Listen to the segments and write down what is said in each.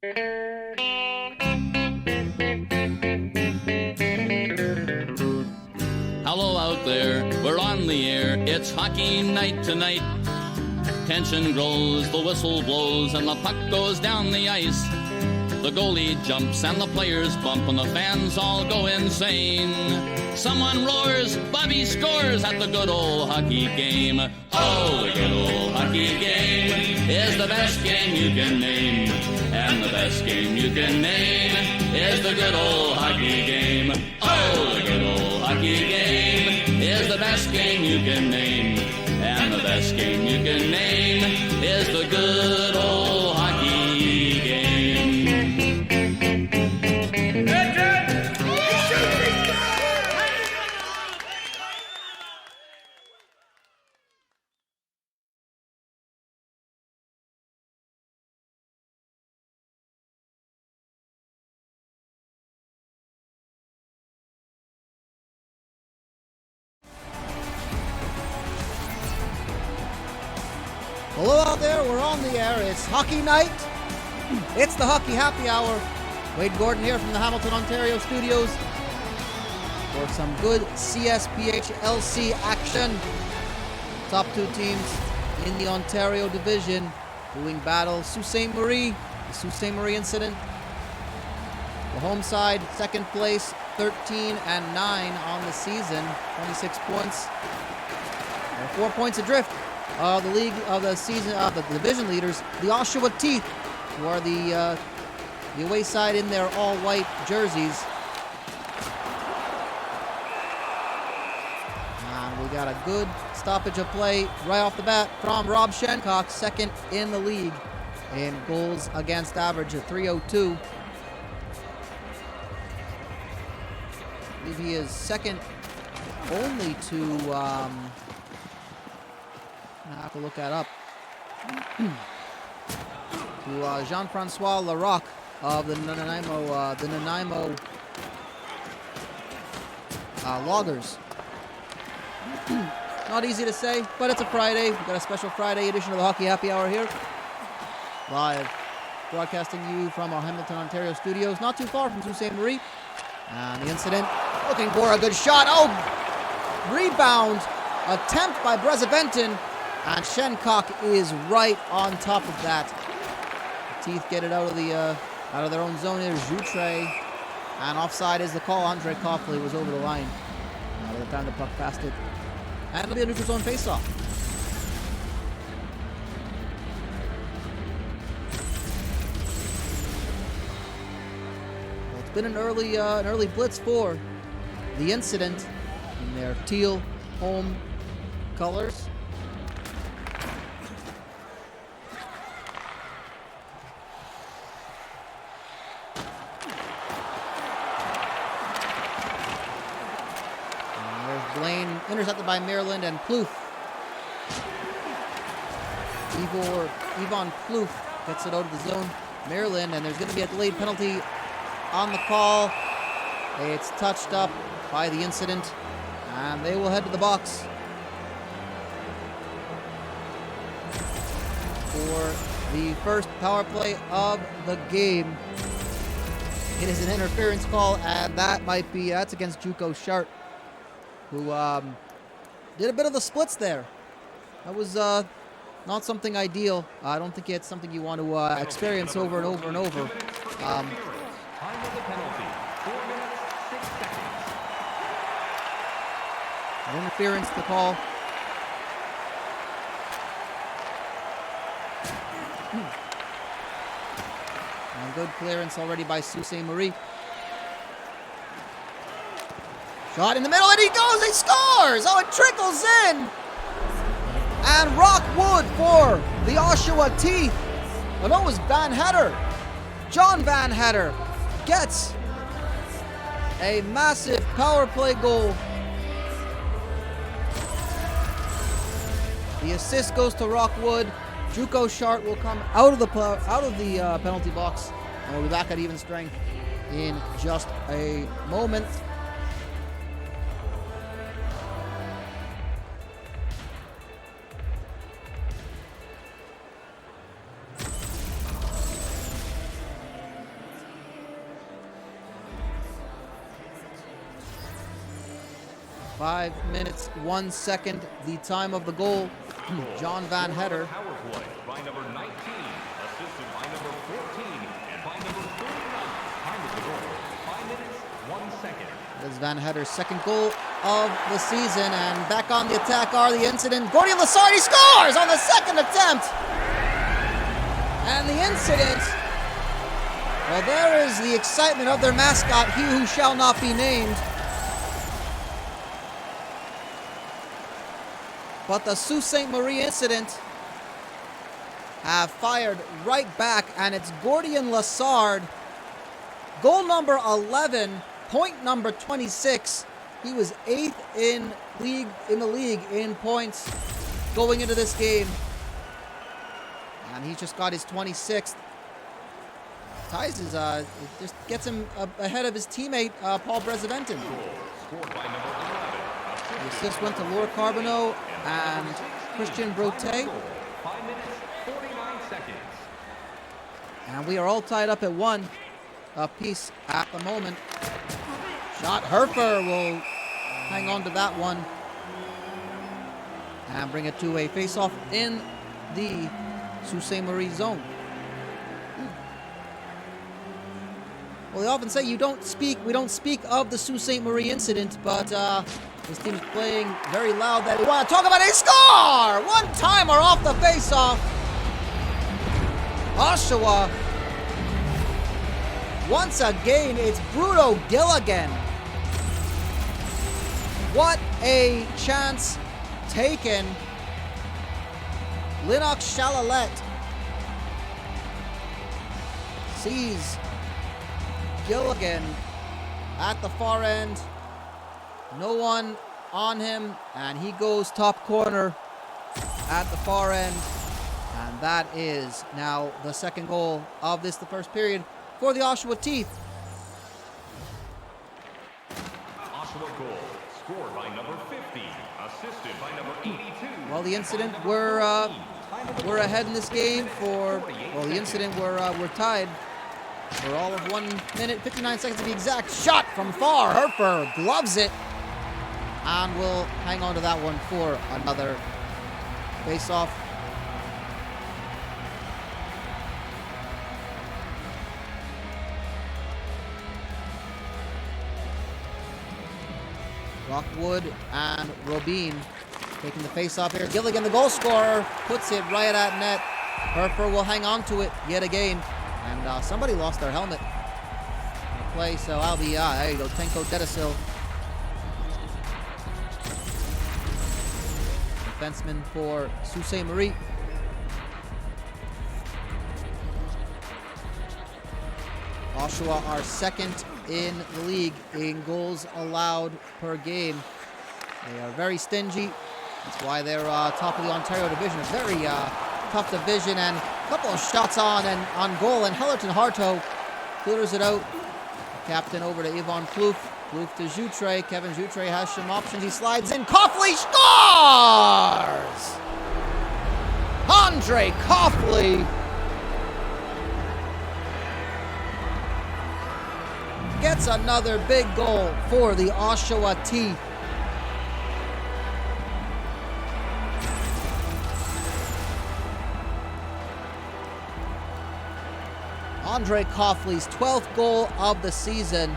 Hello out there, we're on the air, it's hockey night tonight. Tension grows, the whistle blows, and the puck goes down the ice. The goalie jumps and the players bump and the fans all go insane. Someone roars, Bobby scores at the good old hockey game. Oh, the good old hockey game is the best game you can name. And the best game you can name is the good old hockey game. Oh, the good old hockey game is the best game you can name. And the best game you can name is the good old hockey game. Hello out there, we're on the air. It's hockey night. It's the Hockey Happy Hour. Wade Gordon here from the Hamilton, Ontario studios for some good CSPHLC action. Top two teams in the Ontario division doing battle. Sault Ste. Marie, the Sault Ste. Marie incident. The home side, second place, 13-9 on the season, 26 points. They're 4 points adrift. The league of the season, the division leaders, the Oshawa Teeth, who are the away side in their all-white jerseys. And we got a good stoppage of play right off the bat from Rob Shencock, second in the league in goals against average of .302. I believe he is second only to. I have to look that up. To Jean-Francois Larocque of the Nanaimo Loggers. Not easy to say, but it's a Friday. We've got a special Friday edition of the Hockey Happy Hour here. Live, broadcasting you from our Hamilton, Ontario studios, not too far from Sault Ste. Marie. And the incident, looking for a good shot. Oh, rebound, attempt by Brezeventin. And Shencock is right on top of that. The Teeth get it out of their own zone here. Joutre. And offside is the call. Andre Coughley was over the line by the time the puck passed it. And it'll be a neutral zone faceoff. Well, it's been an early blitz for the incident in their teal home colors. Blaine intercepted by Maryland and Plouffe. Yvonne Plouffe gets it out of the zone. Maryland, and there's going to be a delayed penalty on the call. It's touched up by the incident, and they will head to the box for the first power play of the game. It is an interference call, and that's against Juco Shart, who did a bit of the splits there. That was not something ideal. I don't think it's something you want to experience over and over and over. Time of the penalty, 4 minutes, 6 seconds. An interference to call. And good clearance already by Sault Ste. Marie. Shot in the middle, and he goes, he scores! Oh, it trickles in! And Rockwood for the Oshawa Teeth. Oh no, it was Van Hetter. John Van Hetter gets a massive power play goal. The assist goes to Rockwood. Juco Shart will come out of the penalty box, and we'll be back at even strength in just a moment. 5 minutes, 1 second, the time of the goal. John Van Hetter. Power play by number 19, assisted by number 14, and by number 39. Time of the goal, 5 minutes, 1 second. This is Van Hetter's second goal of the season, and back on the attack are the Incident. Gordy Lassard, he scores on the second attempt! And the Incident, well, there is the excitement of their mascot, he who shall not be named. But the Sault Ste. Marie Incident have fired right back, and it's Gordian Lassard. Goal number 11, point number 26. He was 8th in the league in points going into this game. And he just got his 26th. Ties his, it just gets him ahead of his teammate, Paul Brezeventon. Scored by number 11. The assist went to Laura Carbonneau and Christian Brote. 5 minutes, 49 seconds. And we are all tied up at 1 apiece at the moment. Shot, Herfer will hang on to that one and bring it to a face-off in the Sault Ste. Marie zone. Well, they often say we don't speak of the Sault Ste. Marie Incident, but this team is playing very loud that they want to talk about a score! One-timer off the face-off. Oshawa. Once again, it's Bruno Gilligan. What a chance taken. Lennox Chalalet sees Gilligan at the far end. No one on him, and he goes top corner at the far end. And that is now the second goal of the first period for the Oshawa Teeth. Oshawa goal, scored by number 50, assisted by number 82. Well, the Incident were ahead in this game the Incident were tied for all of 1 minute, 59 seconds to be exact. Shot from far, Herfer gloves it, and will hang on to that one for another face-off. Rockwood and Robin taking the face-off here. Gilligan, the goal scorer, puts it right at net. Herfer will hang on to it yet again. And somebody lost their helmet in the play, so I'll be, there you go, Tenko Dedesil. Defenseman for Sault Ste. Marie. Oshawa are second in the league in goals allowed per game. They are very stingy. That's why they're top of the Ontario division. A very tough division, and a couple of shots on goal, and Hellerton Harto clears it out. Captain over to Yvonne Plouffe. Plouffe to Joutre. Kevin Joutre has some options. He slides in. Coughley scores! Andre Coughley gets another big goal for the Oshawa Teeth. Andre Coughley's 12th goal of the season.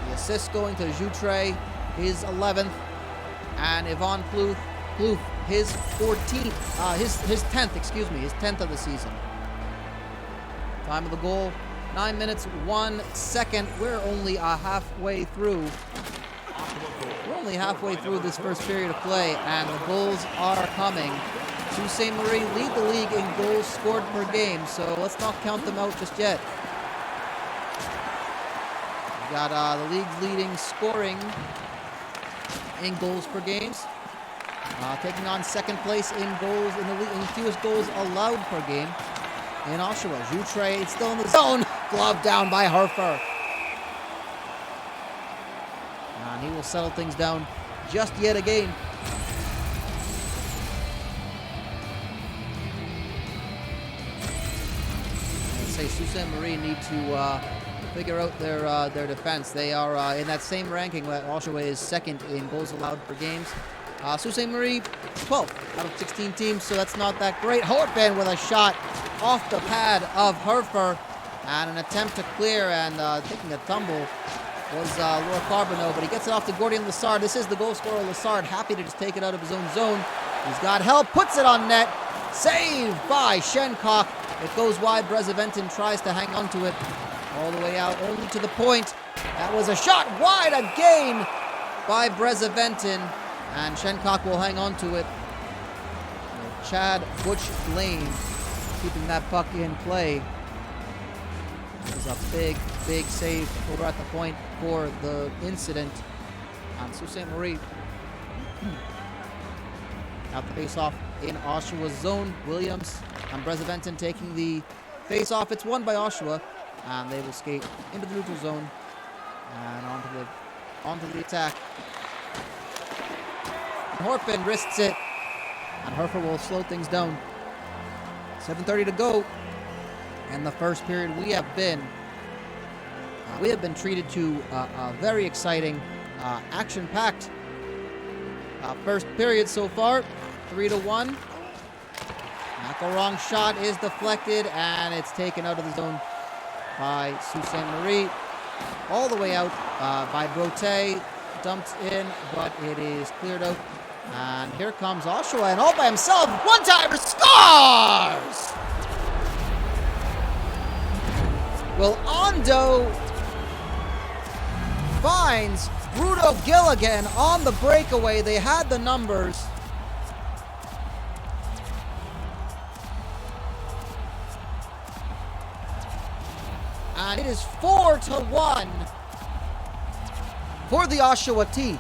The assist going to Joutre, his 11th, and Yvonne Plouffe, his 14th, his 10th, excuse me, his 10th of the season. Time of the goal, 9 minutes, 1 second. We're only halfway through. We're only halfway through this first period of play, and the goals are coming. Sault Ste. Marie lead the league in goals scored per game, so let's not count them out just yet. We got the league's leading scoring in goals per games, taking on second place in goals in the league, in fewest goals allowed per game in Oshawa. Joutre, it's still in the zone. Glove down by Herfer. And he will settle things down just yet again. I'd say Sault Ste. Marie need to figure out their defense. They are in that same ranking. Oshawa is second in goals allowed per games. Sault Ste. Marie, 12th out of 16 teams, so that's not that great. Hortman with a shot off the pad of Herfer, and an attempt to clear, and taking a tumble was Laura Carbonneau, but he gets it off to Gordian Lessard. This is the goal scorer, Lessard, happy to just take it out of his own zone. He's got help, puts it on net, saved by Shencock. It goes wide. Brezeventin tries to hang on to it all the way out, only to the point. That was a shot wide again by Brezeventin, and Shencock will hang on to it. Chad Butch Lane keeping that puck in play. It was a big, big save over at the point for the incident. And Sault Ste. Marie out the face-off in Oshawa's zone. Williams and Brezeventin taking the face-off. It's won by Oshawa, and they will skate into the neutral zone and onto the attack. Horpin risks it, and Herfer will slow things down. 7:30 to go in the first period. We have been treated to a very exciting, action-packed first period so far. 3-1. McElwrong shot is deflected, and it's taken out of the zone by Sault Ste. Marie. All the way out by Brote. Dumped in, but it is cleared out. And here comes Oshawa, and all by himself, one-timer scores! Well, Ondo finds Bruto Gilligan on the breakaway. They had the numbers. And it is 4-1 for the Oshawa T.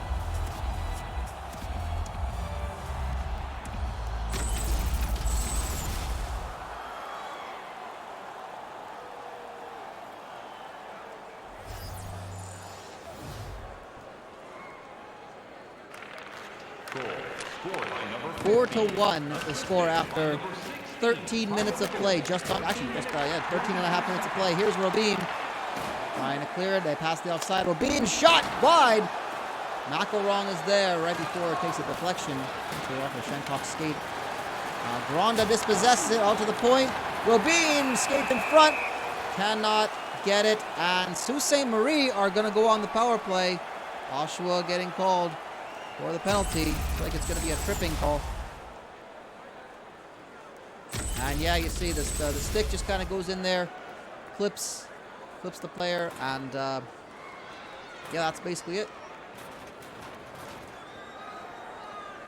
Scored by number 4-1 the score after 13 minutes of play. 13 and a half minutes of play. Here's Robin trying to clear it. They pass the offside. Robin shot wide. McElwrong is there right before it takes a deflection. Clear off the Shencock skate. Gronda dispossesses it out to the point. Robin skates in front. Cannot get it. And Sault Ste. Marie are going to go on the power play. Oshawa getting called for the penalty. Looks like it's going to be a tripping call. And yeah, you see this, the stick just kind of goes in there, clips the player, and yeah, that's basically it.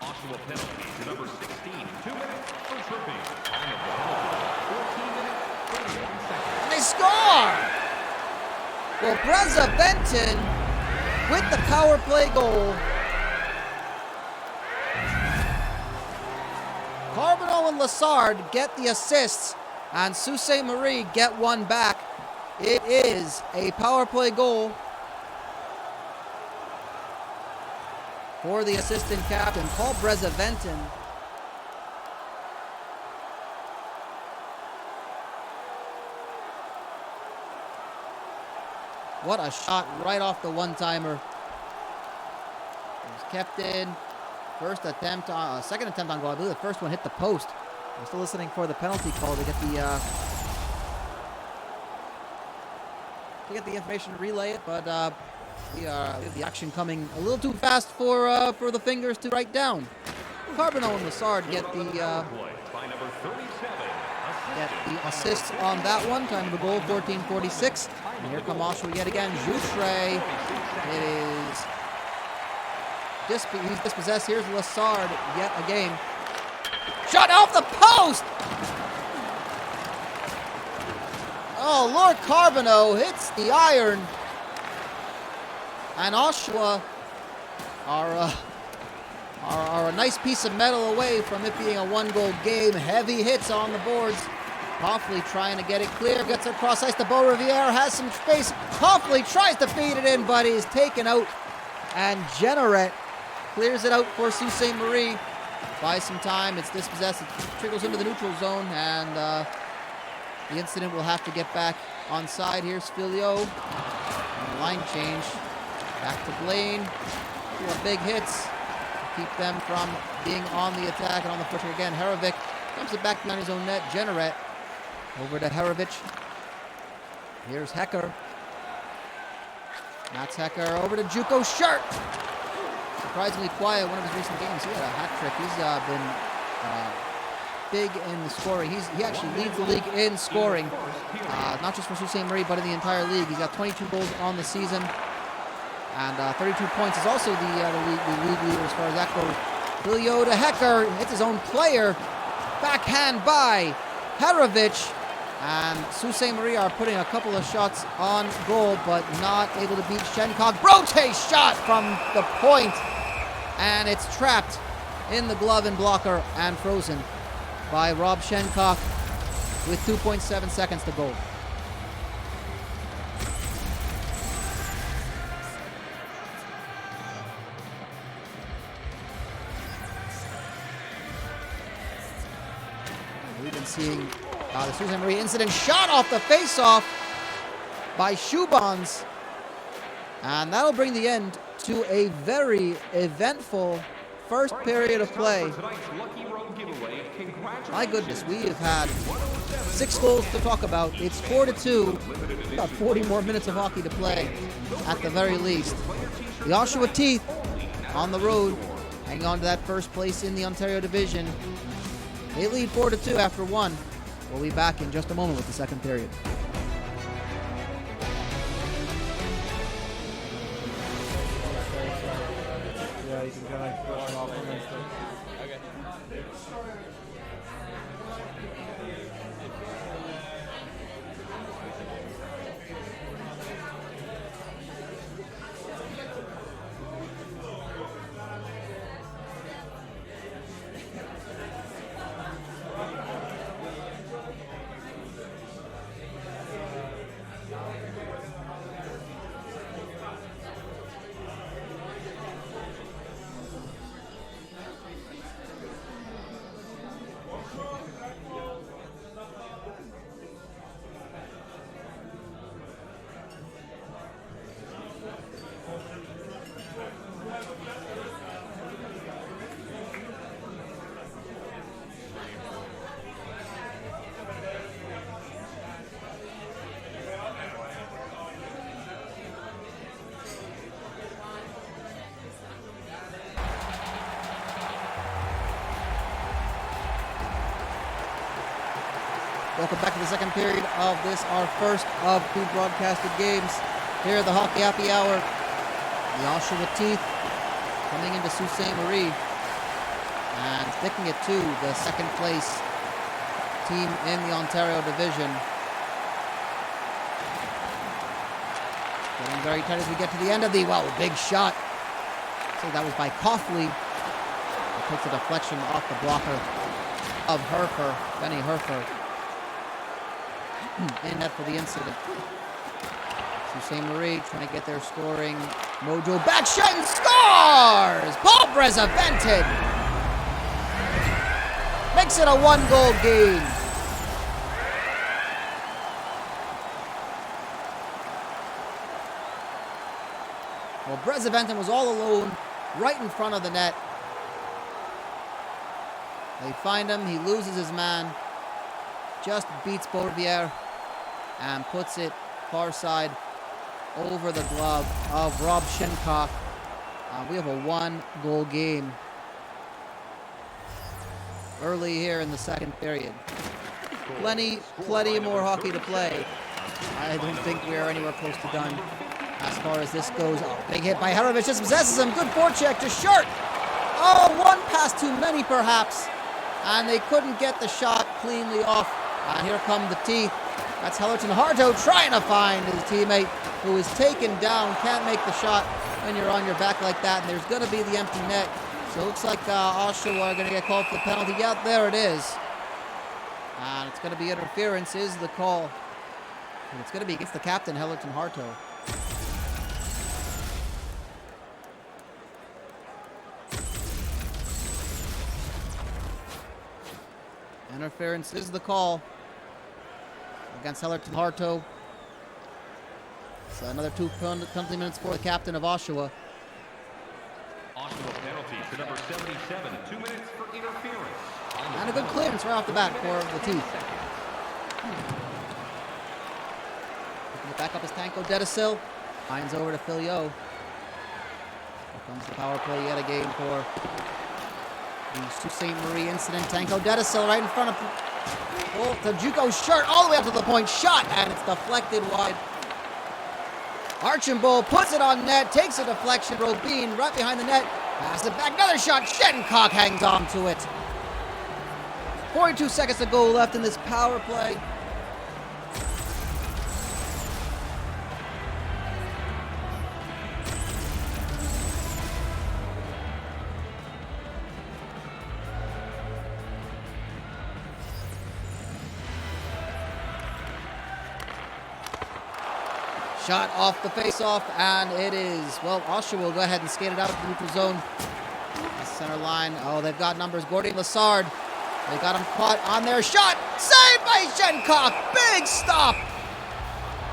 Oshawa penalty to number 16. 2 minutes for tripping. Time of the penalty, 14 minutes, 31 seconds. And they score! Well, Brezeventin with the power play goal. Carbonneau and Lessard get the assists, and Sault Ste. Marie get one back. It is a power play goal for the assistant captain, Paul Brezeventin. What a shot right off the one-timer. It was kept in. First attempt, second attempt on goal. I believe the first one hit the post. We're still listening for the penalty call to get the information to relay it, but we have the action coming a little too fast for the fingers to write down. Carbonneau and Lessard get the assists on that one. Time of the goal, 14:46. And here come Oshawa yet again. Joutre. It is. He's dispossessed. Here's Lessard yet again. Shot off the post! Oh, Lord Carbonneau hits the iron. And Oshawa are a nice piece of metal away from it being a one-goal game. Heavy hits on the boards. Coffley trying to get it clear. Gets it across ice to Beau Riviere. Has some space. Coffley tries to feed it in, but he's taken out. And Generette clears it out for Sault Ste. Marie. Buys some time. It's dispossessed. It trickles into the neutral zone, and the incident will have to get back onside. Here's Filio. And line change. Back to Blaine. Two big hits to keep them from being on the attack and on the pressure again. Herovic dumps it back behind his own net. Jenneret over to Herovic. Here's Hecker. That's Hecker over to Juco Shirt. Surprisingly quiet one of his recent games. He had a hat trick. He's been big in the scoring. He actually leads the league in scoring, not just for Sault Ste. Marie, but in the entire league. He's got 22 goals on the season, and 32 points is also the league leader as far as that goes. Filio to Hecker, hits his own player. Backhand by Herovic. And Sault Ste. Marie are putting a couple of shots on goal, but not able to beat Shencock. Brote's shot from the point, and it's trapped in the glove and blocker and frozen by Rob Shencock with 2.7 seconds to go. We've been seeing the Sault Ste. Marie incident, shot off the face-off by Schubans. And that'll bring the end to a very eventful first period of play. My goodness, we have had 6 goals to talk about. It's 4-2. We've got 40 more minutes of hockey to play at the very least. The Oshawa Teeth on the road, hanging on to that first place in the Ontario division. They lead 4-2 after 1. We'll be back in just a moment with the second period. Yeah, you can kind of push them off on this thing. Okay. Welcome back to the second period of this, our first of 2 broadcasted games here at the Hockey Happy Hour. The Oshawa Teeth coming into Sault Ste. Marie and sticking it to the second place team in the Ontario division. Getting very tight as we get to the end of the, big shot. So that was by Coughley. It takes a deflection off the blocker of Herfer, Benny Herfer. In net for the incident. Sault Ste. Marie trying to get their scoring mojo back, shot and scores! Paul Brezevented makes it a 1-goal game. Well, Brezevented was all alone right in front of the net. They find him, he loses his man, just beats Beaurevière and puts it far side over the glove of Rob Shencock. We have a 1-goal game early here in the second period. Plenty more hockey to play. I don't think we are anywhere close to done as far as this goes. Oh, big hit by Herovic, just possesses him. Good forecheck to Shirt. Oh, one pass too many perhaps. And they couldn't get the shot cleanly off. And here come the Teeth. That's Hellerton Harto trying to find his teammate who is taken down. Can't make the shot when you're on your back like that. And there's going to be the empty net. So it looks like Oshawa are going to get called for the penalty. Yeah, there it is. And it's going to be interference is the call. And it's going to be against the captain, Hellerton Harto. Interference is the call against Hellerton Harto. minutes. Another 2 penalty minutes for the captain of Oshawa. Oshawa penalty to number 77. 2 minutes for interference. And a good clearance right off the bat for the Teeth. Picking it back up is Tanko Dedisil. Finds over to Filio. Here comes the power play yet again for the Sault Ste. Marie incident. Tanko Dedisil right in front of the Juco shirt all the way up to the point. Shot, and it's deflected wide. Archambault puts it on net, takes a deflection. Robin right behind the net. Pass it back. Another shot. Shettencock hangs on to it. 42 seconds to go left in this power play. Shot off the face-off, and it is, well, Oshawa will go ahead and skate it out to the neutral zone. The center line, oh, they've got numbers. Gordy Lassard, they got him caught on their shot. Saved by Shencock. Big stop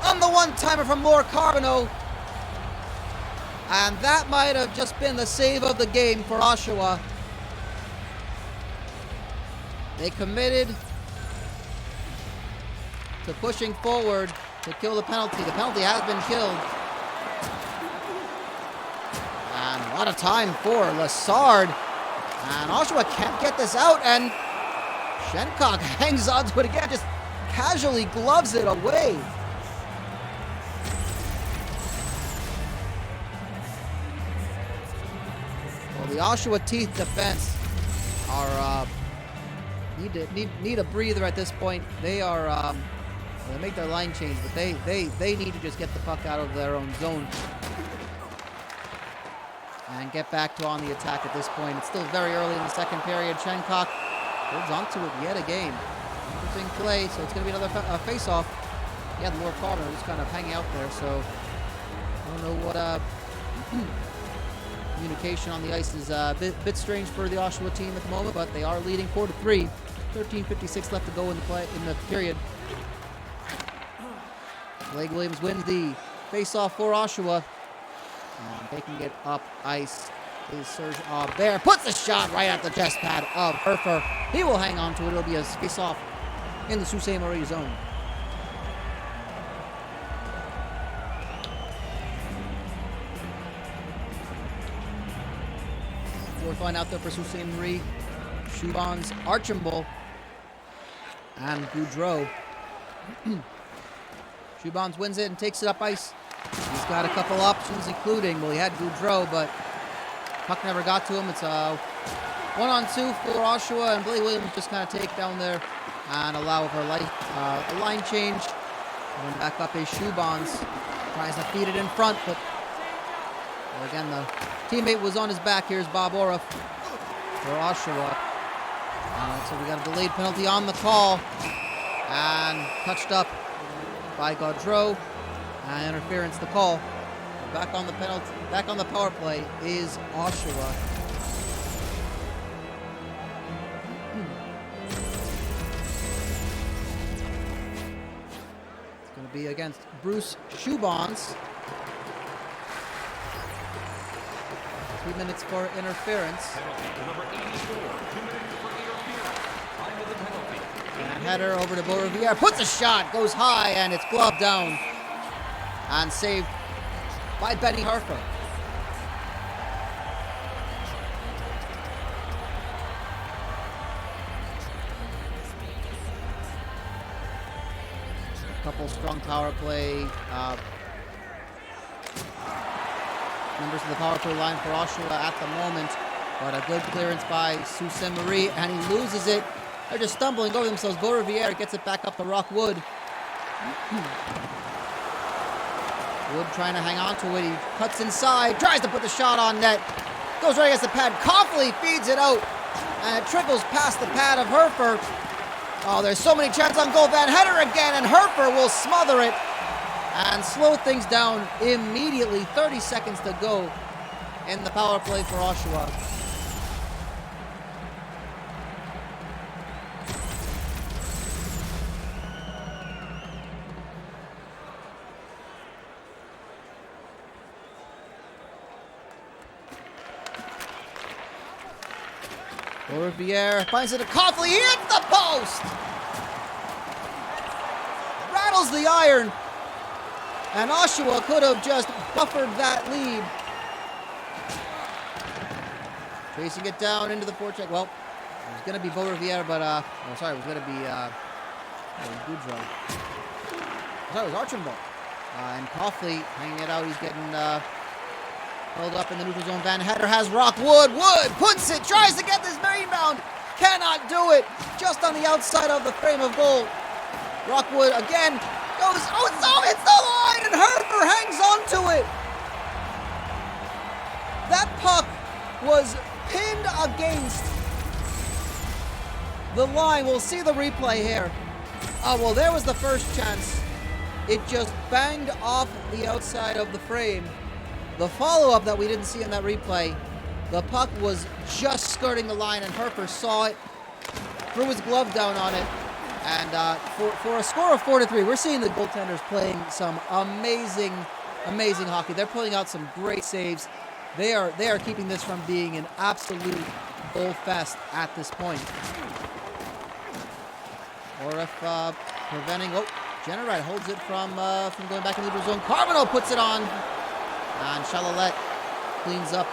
on the one-timer from Laura Carbonneau. And that might have just been the save of the game for Oshawa. They committed to pushing forward to kill the penalty. The penalty has been killed. And a lot of time for Lassard. And Oshawa can't get this out, and Shencock hangs on to it again, just casually gloves it away. Well, the Oshawa Teeth defense are need a breather at this point. They are they make their line change, but they need to just get the puck out of their own zone and get back to on the attack at this point. It's still very early in the second period. Shencock holds onto it yet again. Interesting play, so it's going to be another face-off. Yeah, the Laura Carbonneau just kind of hanging out there, so I don't know what communication on the ice is a bit strange for the Oshawa team at the moment, but they are leading 4-3. 13:56 left to go in the period. Blake Williams wins the face-off for Oshawa. And taking it up ice is Serge Aubert. Puts a shot right at the chest pad of Herfer. He will hang on to it. It'll be a face-off in the Sault Ste. Marie zone. Fourth line out there for Sault Ste. Marie. Schubans, Archambault, and Goudreau. Schubans wins it and takes it up ice. He's got a couple options, including, well, he had Goudreau, but puck never got to him. It's a 1-on-2 for Oshawa, and Blake Williams just kind of take down there and allow for a line change. And then back up is Schubans. Tries to feed it in front, but well, again, the teammate was on his back. Here's Bob Orff for Oshawa. So we got a delayed penalty on the call, and touched up by Gaudreau. Interference the call. Back on the penalty, back on the power play is Oshawa. It's going to be against Bruce Schubans. 3 minutes for interference. Number 84, 2 minutes for interference. Time of the penalty. And header over to Beaurevière. Puts a shot, goes high, and it's gloved down. And saved by Benny Herfer. A couple strong power play members of the power play line for Oshawa at the moment. But a good clearance by Sault Ste. Marie, and he loses it. They're just stumbling over themselves. Beaurevière gets it back up to Rockwood. Wood trying to hang on to it. He cuts inside, tries to put the shot on net. Goes right against the pad. Coughley feeds it out, and it trickles past the pad of Herfer. Oh, there's so many chances on goal. Van Header again, and Herfer will smother it and slow things down immediately. 30 seconds to go in the power play for Oshawa. Beaurevier finds it to Coughlin. He hits the post! Rattles the iron. And Oshawa could have just buffered that lead. Chasing it down into the forecheck. Well, it was going to be Beaurevier, but, it was going to be, Goudreau. Sorry, it was Archambault. And Coughlin hanging it out. He's getting, held up in the neutral zone. Van Hetter has Rockwood. Wood puts it, tries to get this rebound. Cannot do it. Just on the outside of the frame of goal. Rockwood again goes, it's the line, and Herfer hangs on to it. That puck was pinned against the line. We'll see the replay here. Oh, well, there was the first chance. It just banged off the outside of the frame. The follow-up that we didn't see in that replay, the puck was just skirting the line, and Herfer saw it, threw his glove down on it, and for a score of 4-3, we're seeing the goaltenders playing some amazing hockey. They're pulling out some great saves. They are keeping this from being an absolute goal fest at this point. Or if preventing, Generite holds it from going back into the zone. Carbonneau puts it on. And Chalalette cleans up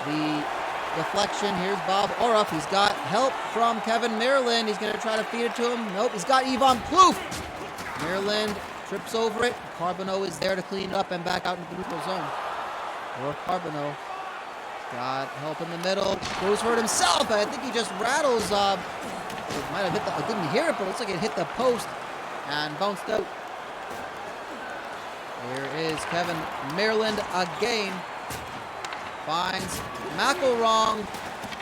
the deflection. Here's Bob Orruff. He's got help from Kevin Maryland. He's going to try to feed it to him. Nope, he's got Yvonne Plouffe. Maryland trips over it. Carbonneau is there to clean it up and back out into the neutral zone. Or Carbonneau. Got help in the middle. Goes for it himself. I think he just rattles. It might have hit I didn't hear it, but it looks like it hit the post and bounced out. Here is Kevin Maryland again. Finds McElwrong.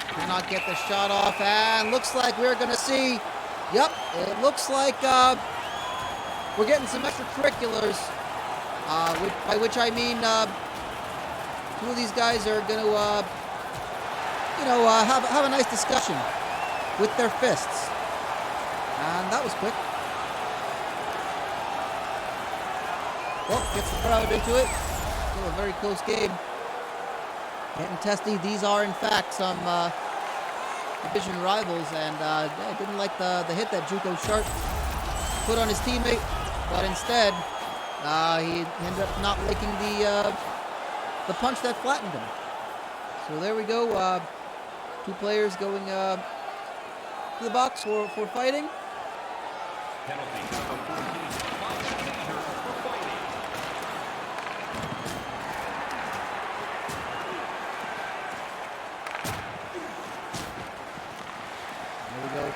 Cannot get the shot off. And looks like we're going to see. Yep, it looks like we're getting some extracurriculars. By which I mean two of these guys are going to, have a nice discussion with their fists. And that was quick. Well, gets the crowd into it. Still a very close game. Getting testy. These are, in fact, some division rivals, and didn't like the hit that Juco Sharp put on his teammate, but instead he ended up not liking the punch that flattened him. So there we go. Two players going to the box for fighting. Penalty number 14.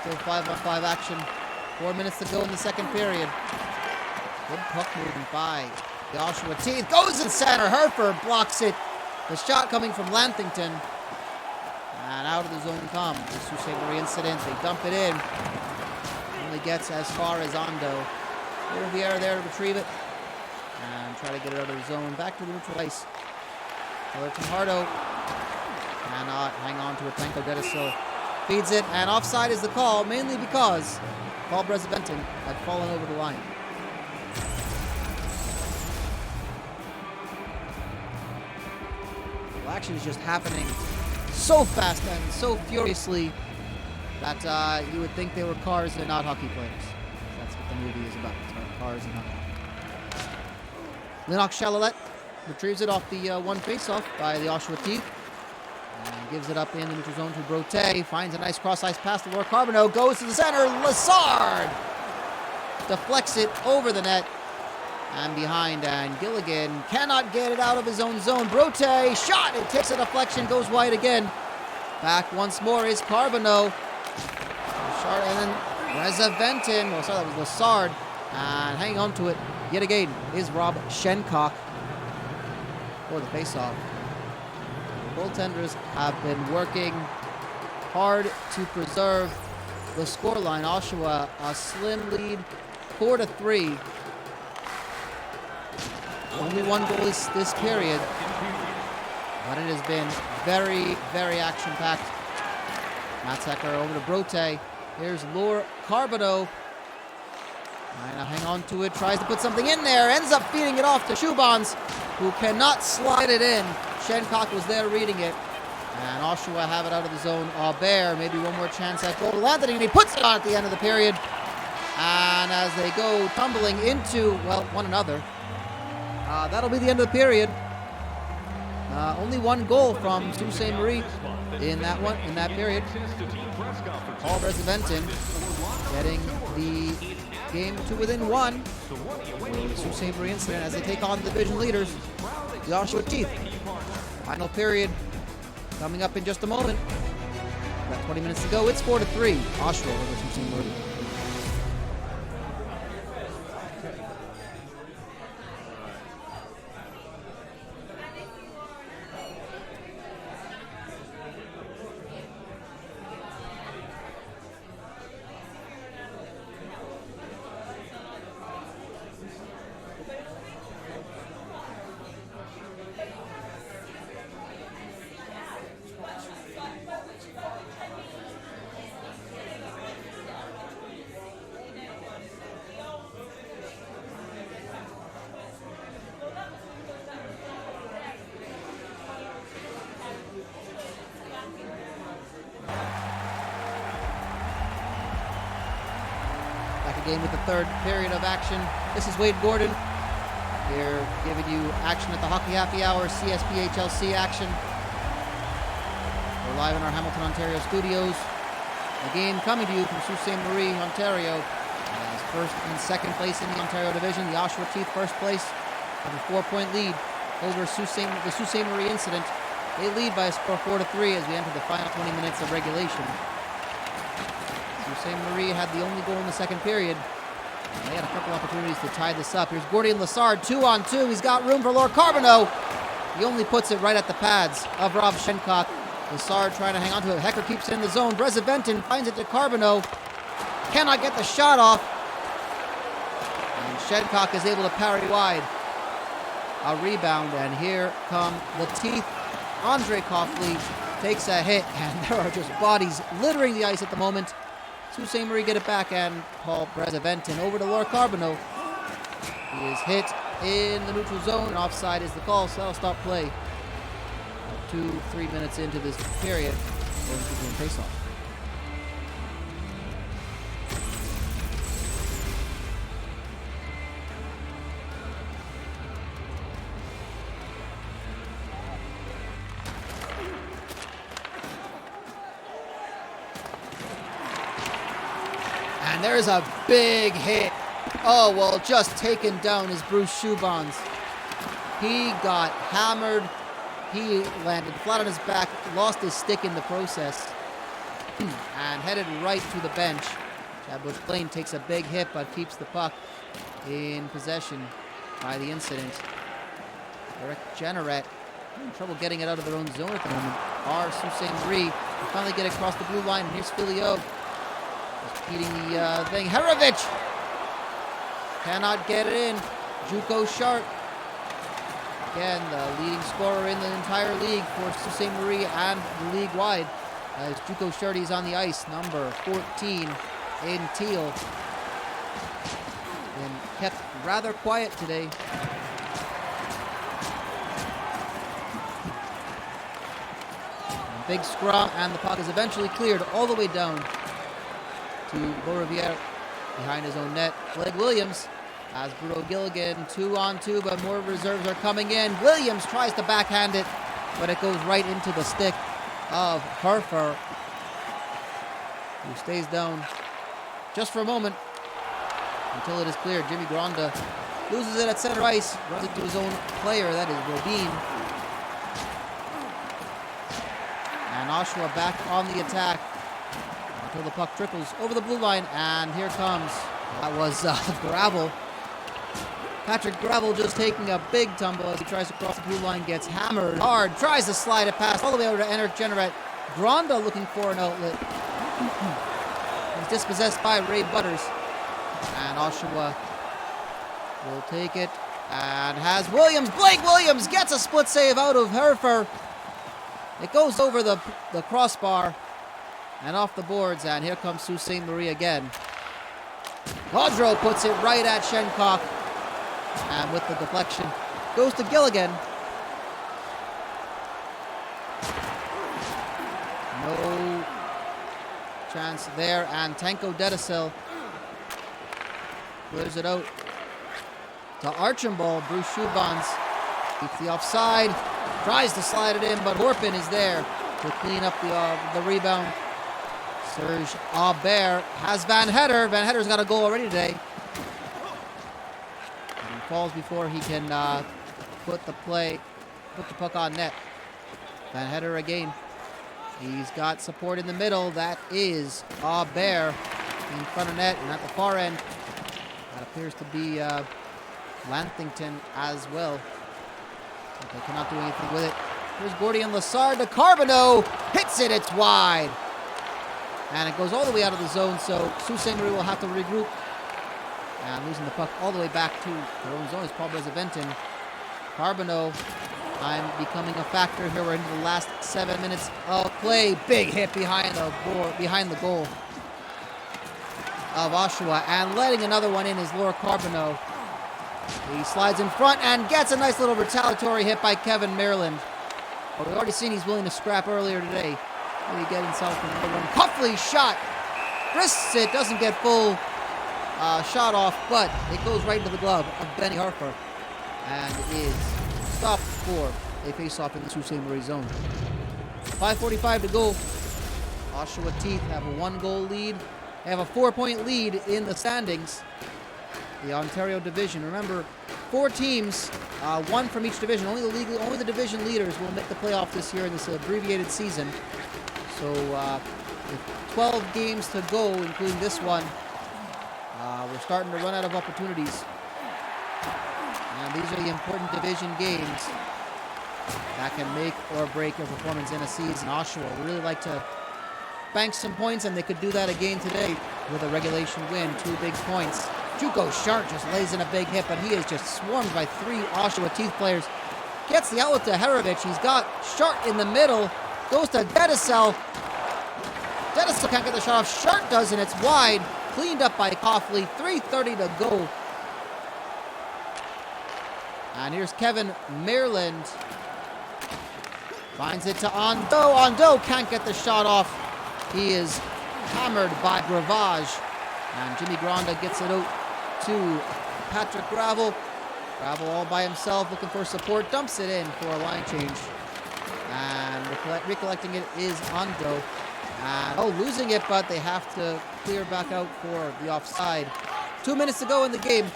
Still 5-on-5 action. 4 minutes to go in the second period. Good puck moving by the Oshawa team. Goes in center. Herfer blocks it. The shot coming from Lanthington. And out of the zone comes the Sault Ste. Marie incident. They dump it in. Only gets as far as Ondo. Beaurevier there to retrieve it. And try to get it out of the zone. Back to the neutral ice. Taylor Fajardo cannot hang on to it. Penko Dedesil feeds it, and offside is the call, mainly because Paul Brezeventon had fallen over the line. Well, action is just happening so fast and so furiously that you would think they were cars and not hockey players. That's what the movie is about. It's about cars and hockey. Lennox Chalalette retrieves it off the one face-off by the Oshawa team. And gives it up in the neutral zone to Brote. Finds a nice cross-ice pass to Laura Carbonneau. Goes to the center. Lassard deflects it over the net and behind. And Gilligan cannot get it out of his own zone. Brote shot. It takes a deflection. Goes wide again. Back once more is Carbonneau. And then Brezeventon. Oh, sorry, that was Lassard. And hanging on to it yet again is Rob Shencock for the face-off. Goaltenders have been working hard to preserve the scoreline. Oshawa a slim lead, 4-3. Only one goal this period, but it has been very, very action-packed. Matsacker over to Brote. Here's Laura Carbonneau. Trying to hang on to it, tries to put something in there, ends up feeding it off to Schubans, who cannot slide it in. Shencock was there reading it, And Oshawa have it out of the zone. Aubert, maybe one more chance at goal. Landing, and he puts it on at the end of the period. And as they go tumbling into, well, one another, that'll be the end of the period. Only one goal from Sault Ste. Marie in that period. Paul Brezeventin getting the game to within one. The Sault Ste. Marie incident as they take on the division leaders, the Oshawa Chief. Final period coming up in just a moment. About 20 minutes to go. It's 4-3. Oshawa over Sault Ste. Marie. Game with the third period of action. This is Wade Gordon here giving you action at the Hockey Happy Hour, CSPHLC action. We're live in our Hamilton, Ontario studios. The game coming to you from Sault Ste. Marie, Ontario. As first and second place in the Ontario division. The Oshawa Chief first place with a 4-point lead over the Sault Ste. Marie incident. They lead by a score 4-3 as we enter the final 20 minutes of regulation. Sault Ste. Marie had the only goal in the second period. They had a couple opportunities to tie this up. Here's Gordian Lassard, 2-on-2. He's got room for Laura Carbonneau. He only puts it right at the pads of Rob Shencock. Lassard trying to hang on to it. Hecker keeps it in the zone. Brezeventin finds it to Carbonneau. Cannot get the shot off. And Shencock is able to parry wide. A rebound, and here come the teeth. Andre Coughley takes a hit, and there are just bodies littering the ice at the moment. Sault Ste. Marie get it back, and Paul Brezeventin over to Laura Carbonneau. He is hit in the neutral zone. Offside is the call, so that'll stop play. 2-3 minutes into this period. Going to do a face-off. And there's a big hit. Oh, well, just taken down is Bruce Schubans. He got hammered. He landed flat on his back, lost his stick in the process, and headed right to the bench. Chad Bush-Blaine takes a big hit, but keeps the puck in possession by the incident. Eric Jenneret having trouble getting it out of their own zone at the moment. Sault Ste. Marie will finally get across the blue line, and here's Filio. Beating the thing. Herovich cannot get it in. Juco Sharp, again, the leading scorer in the entire league for Sault Ste. Marie and the league wide. As Juco Sharp is on the ice, number 14 in teal. Been kept rather quiet today. Big scrum, and the puck is eventually cleared all the way down to Beaurivière behind his own net. Blake Williams has Bruno Gilligan 2-on-2, but more reserves are coming in. Williams tries to backhand it, but it goes right into the stick of Herfer, who stays down just for a moment until it is cleared. Jimmy Gronda loses it at center ice, runs it to his own player, that is Robin. And Oshawa back on the attack until the puck trickles over the blue line, and here comes, that was Gravel. Patrick Gravel just taking a big tumble as he tries to cross the blue line, gets hammered hard, tries to slide it past all the way over to Eric Jenneret. Gronda looking for an outlet. He's dispossessed by Ray Butters, and Oshawa will take it, and has Williams. Blake Williams gets a split save out of Herfer. It goes over the crossbar and off the boards, and here comes Sault Ste. Marie again. Gaudreau puts it right at Shencock, and with the deflection, goes to Gilligan. chance there, and Tanko Dedicel clears it out to Archambault. Bruce Schubans keeps the offside, tries to slide it in, but Horpin is there to clean up the rebound. Serge Aubert has Van Hetter. Van Hetter's got a goal already today. And he falls before he can put the puck on net. Van Hetter again. He's got support in the middle. That is Aubert in front of net, and at the far end, that appears to be Lanthington as well. But they cannot do anything with it. Here's Gordian Lassard to Carbonneau. Hits it, it's wide. And it goes all the way out of the zone, so Sault Ste. Marie will have to regroup. And losing the puck all the way back to their own zone is Paul Brezeventin. Carbonneau, I'm becoming a factor here. We're into the last 7 minutes of play. Big hit behind the goal of Oshawa. And letting another one in is Laura Carbonneau. He slides in front and gets a nice little retaliatory hit by Kevin Maryland. But we've already seen he's willing to scrap earlier today. Maybe get himself another one. Cuffley's shot. Risks it. Doesn't get full shot off, but it goes right into the glove of Benny Harper. And is stopped for a face-off in the Sault Ste. Marie zone. 5:45 to go. Oshawa Teeth have a 1-goal lead. They have a 4-point lead in the standings. The Ontario division. Remember, 4 teams, 1 from each division. Only the division leaders will make the playoff this year in this abbreviated season. So, with 12 games to go, including this one, we're starting to run out of opportunities. And these are the important division games that can make or break your performance in a season. Oshawa would really like to bank some points, and they could do that again today with a regulation win. 2 big points. Juko Sharp just lays in a big hit, but he is just swarmed by 3 Oshawa Teeth players. Gets the outlet to Herovich. He's got Sharp in the middle. Goes to Dedicel. Dedicel can't get the shot off. Sharp does, and it's wide. Cleaned up by Coughley. 3:30 to go. And here's Kevin Maryland. Finds it to Ando. Ando can't get the shot off. He is hammered by Gravage. And Jimmy Granda gets it out to Patrick Gravel. Gravel all by himself looking for support. Dumps it in for a line change. And recollecting it is Ando. And, losing it, but they have to clear back out for the offside. 2 minutes to go in the game.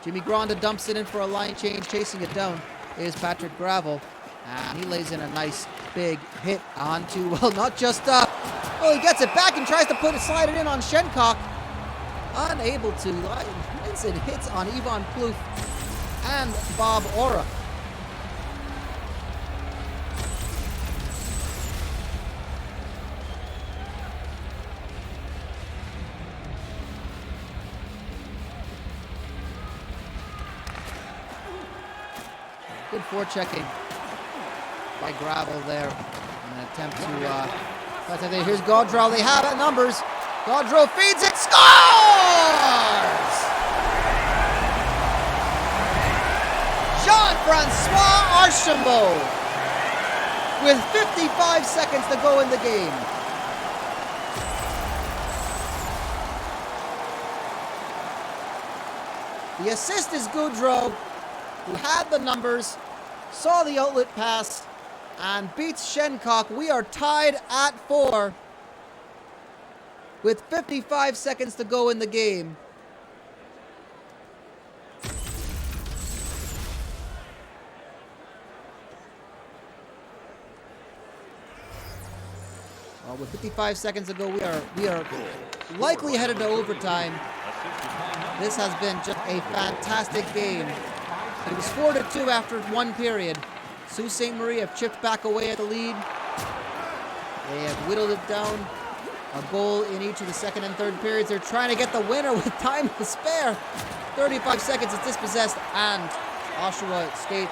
Jimmy Granda dumps it in for a line change. Chasing it down is Patrick Gravel. And he lays in a nice big hit onto, not just he gets it back and tries to slide it in on Shencock. Unable to. Vincent hits on Yvonne Plouffe and Bob Ora. Good forechecking by Gravel there. An attempt to... here's Gaudreau. They have it. Numbers. Gaudreau feeds it. Scores! Jean-Francois Archambault with 55 seconds to go in the game. The assist is Gaudreau, who had the numbers, saw the outlet pass, and beats Shencock. We are tied at 4 with 55 seconds to go in the game. Well, with 55 seconds to go, we are likely headed to overtime. This has been just a fantastic game. It was 4-2 after 1 period. Sault Ste. Marie have chipped back away at the lead. They have whittled it down. A goal in each of the second and third periods. They're trying to get the winner with time to spare. 35 seconds, it's dispossessed, and Oshawa State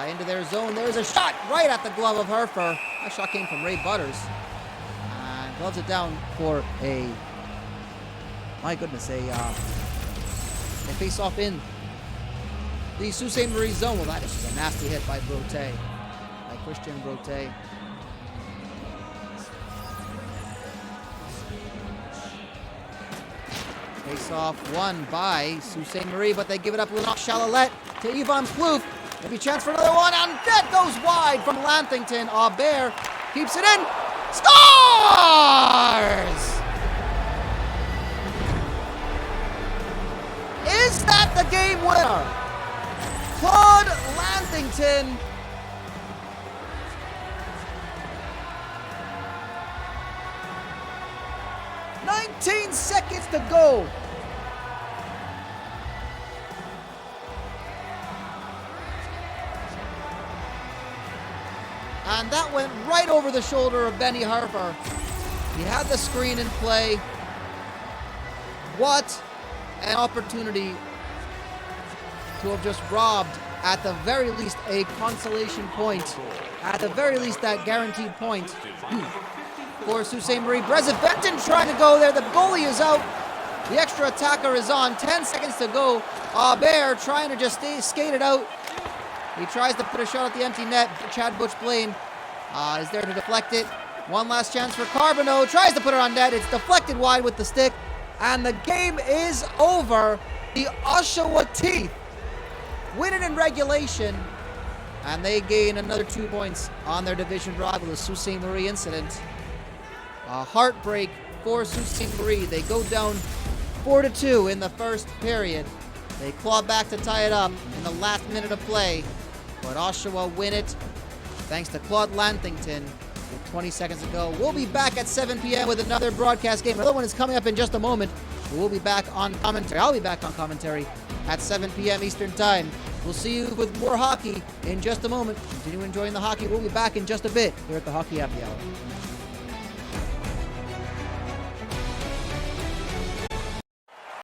into their zone. There's a shot right at the glove of Herfer. That shot came from Ray Butters. And gloves it down for a face-off in the Sault Ste. Marie zone. Well, that is just a nasty hit by Brote, by Christian Brote. Face off won by Sault Ste. Marie, but they give it up with Oshawa to Yvonne Plouffe. Maybe a chance for another one, and that goes wide from Lantington. Aubert keeps it in. Scores! Is that the game winner? Claude Lantington. "19 seconds to go." And that went right over the shoulder of Benny Harper. He had the screen in play. What an opportunity to have just robbed, at the very least, a consolation point. At the very least, that guaranteed point for Sault Ste. Marie. Brezeventin trying to go there. The goalie is out. The extra attacker is on. 10 seconds to go. Aubert trying to just skate it out. He tries to put a shot at the empty net. Chad Butch-Blaine is there to deflect it. One last chance for Carbonneau. Tries to put it on net. It's deflected wide with the stick. And the game is over. The Oshawa Teeth win it in regulation. And they gain another 2 points on their division rival, the Sault Ste. Marie incident. A heartbreak for Sault Ste. Marie. They go down 4-2 in the first period. They claw back to tie it up in the last minute of play. But Oshawa win it thanks to Claude Lantington with 20 seconds to go. We'll be back at 7 p.m. with another broadcast game. Another one is coming up in just a moment. We'll be back on commentary. I'll be back on commentary at 7 p.m. Eastern Time. We'll see you with more hockey in just a moment. Continue enjoying the hockey. We'll be back in just a bit here at the Hockey Happy Hour.